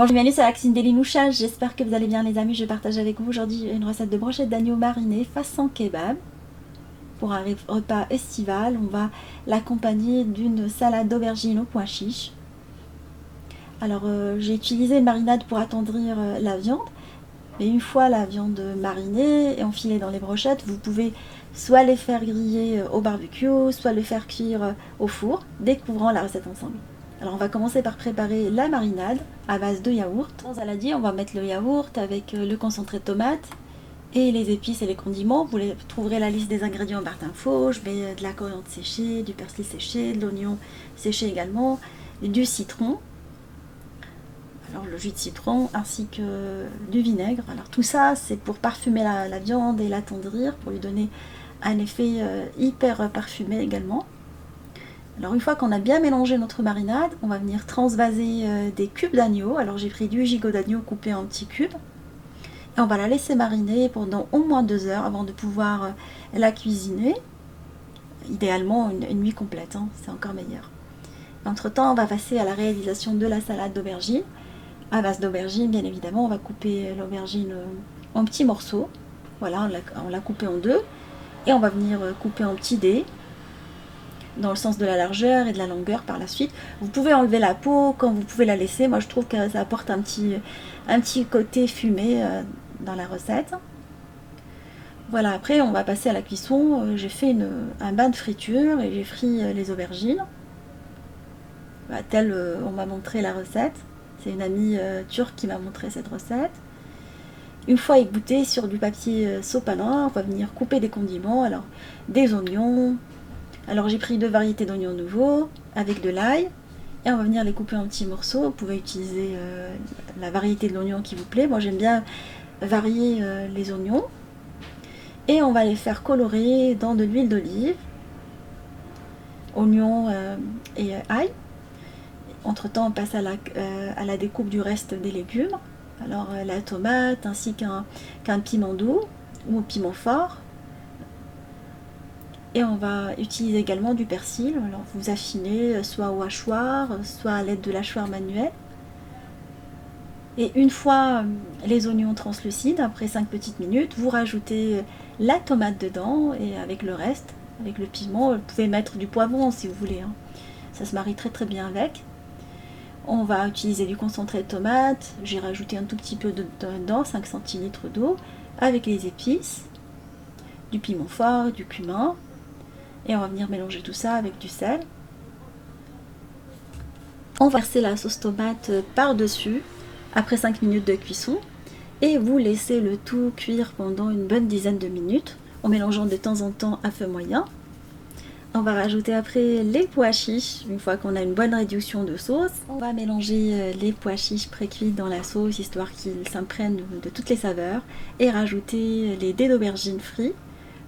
Bonjour, bienvenue sur la cuisine des Linoucha, j'espère que vous allez bien les amis. Je partage avec vous aujourd'hui une recette de brochette d'agneau mariné façon kebab. Pour un repas estival, on va l'accompagner d'une salade d'aubergine au pois chiche. Alors j'ai utilisé une marinade pour attendrir la viande. Mais une fois la viande marinée et enfilée dans les brochettes, vous pouvez soit les faire griller au barbecue, soit les faire cuire au four, découvrant la recette ensemble. Alors on va commencer par préparer la marinade à base de yaourt. Dans saladier, on va mettre le yaourt avec le concentré de tomate et les épices et les condiments. Vous trouverez la liste des ingrédients en barre d'infos. Je mets de la coriandre séchée, du persil séché, de l'oignon séché également, du citron. Alors le jus de citron ainsi que du vinaigre. Alors tout ça c'est pour parfumer la viande et l'attendrir, pour lui donner un effet hyper parfumé également. Alors une fois qu'on a bien mélangé notre marinade, on va venir transvaser des cubes d'agneau. Alors j'ai pris du gigot d'agneau coupé en petits cubes. Et on va la laisser mariner pendant au moins 2 heures avant de pouvoir la cuisiner. Idéalement une nuit complète, hein, c'est encore meilleur. Entre temps on va passer à la réalisation de la salade d'aubergine. À base d'aubergine, bien évidemment, on va couper l'aubergine en petits morceaux. Voilà, on l'a coupée en deux. Et on va venir couper en petits dés, dans le sens de la largeur et de la longueur par la suite. Vous pouvez enlever la peau quand vous pouvez la laisser. Moi, je trouve que ça apporte un petit côté fumé dans la recette. Voilà, après, on va passer à la cuisson. J'ai fait un bain de friture et j'ai frit les aubergines. Tel on m'a montré la recette. C'est une amie turque qui m'a montré cette recette. Une fois égouttée sur du papier sopalin, on va venir couper des condiments. Alors, des oignons. Alors, j'ai pris 2 variétés d'oignons nouveaux avec de l'ail. Et on va venir les couper en petits morceaux. Vous pouvez utiliser la variété de l'oignon qui vous plaît. Moi, j'aime bien varier les oignons. Et on va les faire colorer dans de l'huile d'olive, oignons et ail. Entre temps, on passe à la découpe du reste des légumes. Alors la tomate ainsi qu'un piment doux ou piment fort. Et on va utiliser également du persil. Alors vous affinez soit au hachoir, soit à l'aide de l'hachoir manuel. Et une fois les oignons translucides, après 5 petites minutes, vous rajoutez la tomate dedans et avec le reste, avec le piment. Vous pouvez mettre du poivron si vous voulez, hein. Ça se marie très très bien avec. On va utiliser du concentré de tomate, j'ai rajouté un tout petit peu dedans, 5 centilitres d'eau, avec les épices, du piment fort, du cumin, et on va venir mélanger tout ça avec du sel. On va verser la sauce tomate par-dessus, après 5 minutes de cuisson, et vous laissez le tout cuire pendant une bonne dizaine de minutes, en mélangeant de temps en temps à feu moyen. On va rajouter après les pois chiches, une fois qu'on a une bonne réduction de sauce. On va mélanger les pois chiches pré-cuits dans la sauce, histoire qu'ils s'imprègnent de toutes les saveurs. Et rajouter les dés d'aubergine frits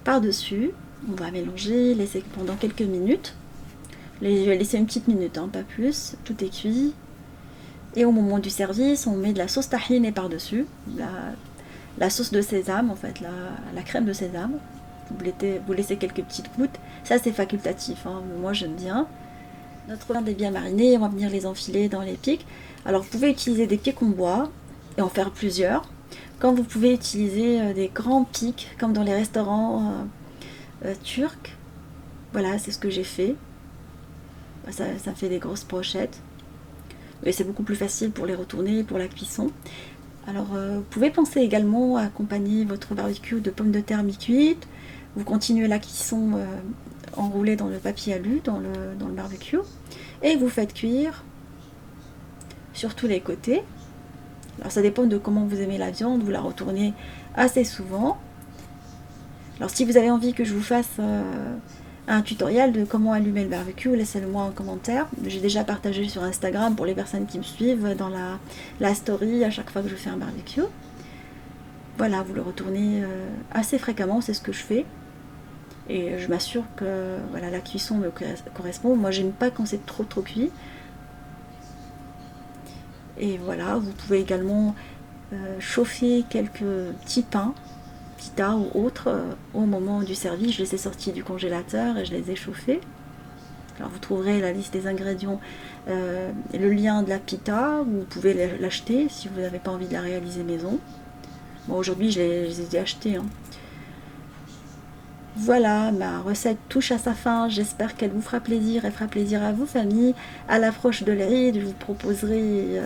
par-dessus. On va mélanger, laisser pendant quelques minutes. Je vais laisser une petite minute, hein, pas plus. Tout est cuit. Et au moment du service, on met de la sauce tahine par-dessus. La sauce de sésame, en fait, la crème de sésame. Vous laissez quelques petites gouttes. Ça c'est facultatif, hein. Moi j'aime bien. Notre viande est bien marinée, on va venir les enfiler dans les pics. Alors vous pouvez utiliser des pics en bois et en faire plusieurs. Quand vous pouvez utiliser des grands pics comme dans les restaurants turcs. Voilà, c'est ce que j'ai fait. Ça fait des grosses brochettes. Mais c'est beaucoup plus facile pour les retourner, pour la cuisson. Alors vous pouvez penser également à accompagner votre barbecue de pommes de terre mi-cuites. Vous continuez la cuisson enroulée dans le papier alu, dans le barbecue. Et vous faites cuire sur tous les côtés. Alors ça dépend de comment vous aimez la viande, vous la retournez assez souvent. Alors si vous avez envie que je vous fasse un tutoriel de comment allumer le barbecue, laissez-le moi en commentaire. J'ai déjà partagé sur Instagram pour les personnes qui me suivent dans la story à chaque fois que je fais un barbecue. Voilà, vous le retournez assez fréquemment, c'est ce que je fais. Et je m'assure que voilà, la cuisson me correspond. Moi, j'aime pas quand c'est trop cuit. Et voilà, vous pouvez également chauffer quelques petits pains, pita ou autres, au moment du service. Je les ai sortis du congélateur et je les ai chauffés. Alors vous trouverez la liste des ingrédients, le lien de la pita, vous pouvez l'acheter si vous n'avez pas envie de la réaliser maison. Bon, aujourd'hui je les ai achetés. Hein. Voilà, ma recette touche à sa fin, j'espère qu'elle vous fera plaisir, elle fera plaisir à vos familles. À l'approche de l'Aïd, je vous proposerai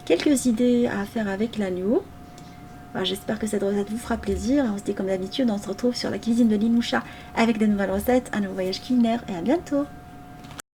quelques idées à faire avec l'agneau. Alors, j'espère que cette recette vous fera plaisir. Et on se dit comme d'habitude, on se retrouve sur la cuisine de Limoucha avec de nouvelles recettes, un nouveau voyage culinaire et à bientôt.